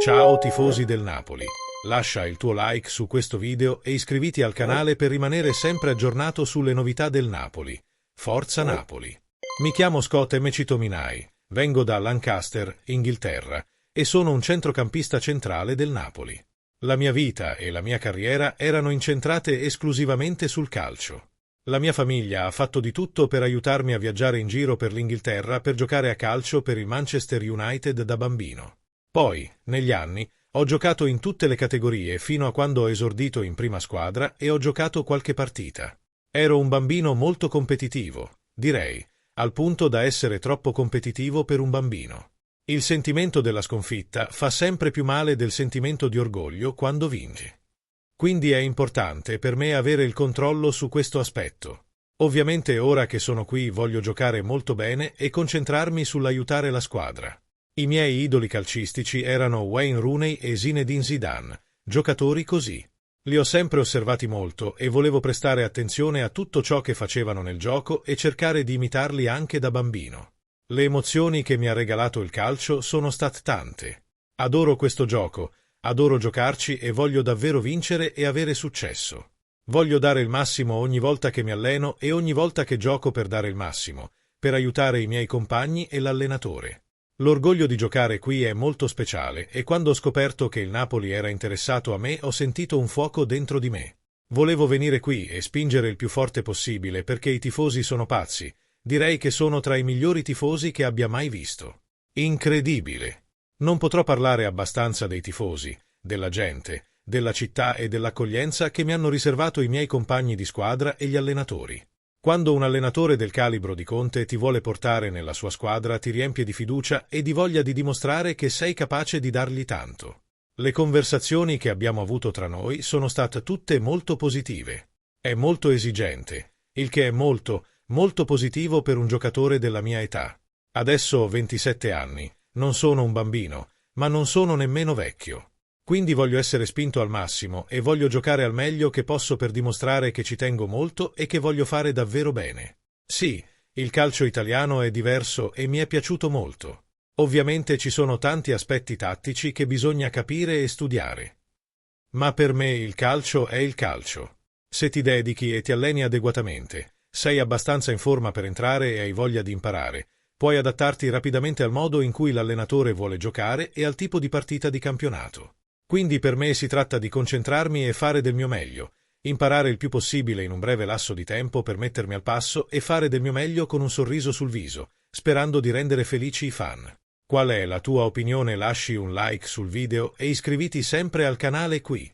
Ciao tifosi del Napoli, lascia il tuo like su questo video e iscriviti al canale per rimanere sempre aggiornato sulle novità del Napoli. Forza Napoli! Mi chiamo Scott Mcitominay, vengo da Lancaster, Inghilterra, e sono un centrocampista centrale del Napoli. La mia vita e la mia carriera erano incentrate esclusivamente sul calcio. La mia famiglia ha fatto di tutto per aiutarmi a viaggiare in giro per l'Inghilterra per giocare a calcio per il Manchester United da bambino. Poi, negli anni, ho giocato in tutte le categorie fino a quando ho esordito in prima squadra e ho giocato qualche partita. Ero un bambino molto competitivo, direi, al punto da essere troppo competitivo per un bambino. Il sentimento della sconfitta fa sempre più male del sentimento di orgoglio quando vinci. Quindi è importante per me avere il controllo su questo aspetto. Ovviamente ora che sono qui voglio giocare molto bene e concentrarmi sull'aiutare la squadra. I miei idoli calcistici erano Wayne Rooney e Zinedine Zidane, giocatori così. Li ho sempre osservati molto e volevo prestare attenzione a tutto ciò che facevano nel gioco e cercare di imitarli anche da bambino. Le emozioni che mi ha regalato il calcio sono state tante. Adoro questo gioco, adoro giocarci e voglio davvero vincere e avere successo. Voglio dare il massimo ogni volta che mi alleno e ogni volta che gioco per dare il massimo, per aiutare i miei compagni e l'allenatore. L'orgoglio di giocare qui è molto speciale e quando ho scoperto che il Napoli era interessato a me ho sentito un fuoco dentro di me. Volevo venire qui e spingere il più forte possibile perché i tifosi sono pazzi. Direi che sono tra i migliori tifosi che abbia mai visto. Incredibile! Non potrò parlare abbastanza dei tifosi, della gente, della città e dell'accoglienza che mi hanno riservato i miei compagni di squadra e gli allenatori. Quando un allenatore del calibro di Conte ti vuole portare nella sua squadra ti riempie di fiducia e di voglia di dimostrare che sei capace di dargli tanto. Le conversazioni che abbiamo avuto tra noi sono state tutte molto positive. È molto esigente, il che è molto, molto positivo per un giocatore della mia età. Adesso ho 27 anni, non sono un bambino, ma non sono nemmeno vecchio. Quindi voglio essere spinto al massimo e voglio giocare al meglio che posso per dimostrare che ci tengo molto e che voglio fare davvero bene. Sì, il calcio italiano è diverso e mi è piaciuto molto. Ovviamente ci sono tanti aspetti tattici che bisogna capire e studiare. Ma per me il calcio è il calcio. Se ti dedichi e ti alleni adeguatamente, sei abbastanza in forma per entrare e hai voglia di imparare, puoi adattarti rapidamente al modo in cui l'allenatore vuole giocare e al tipo di partita di campionato. Quindi per me si tratta di concentrarmi e fare del mio meglio, imparare il più possibile in un breve lasso di tempo per mettermi al passo e fare del mio meglio con un sorriso sul viso, sperando di rendere felici i fan. Qual è la tua opinione? Lasci un like sul video e iscriviti sempre al canale qui.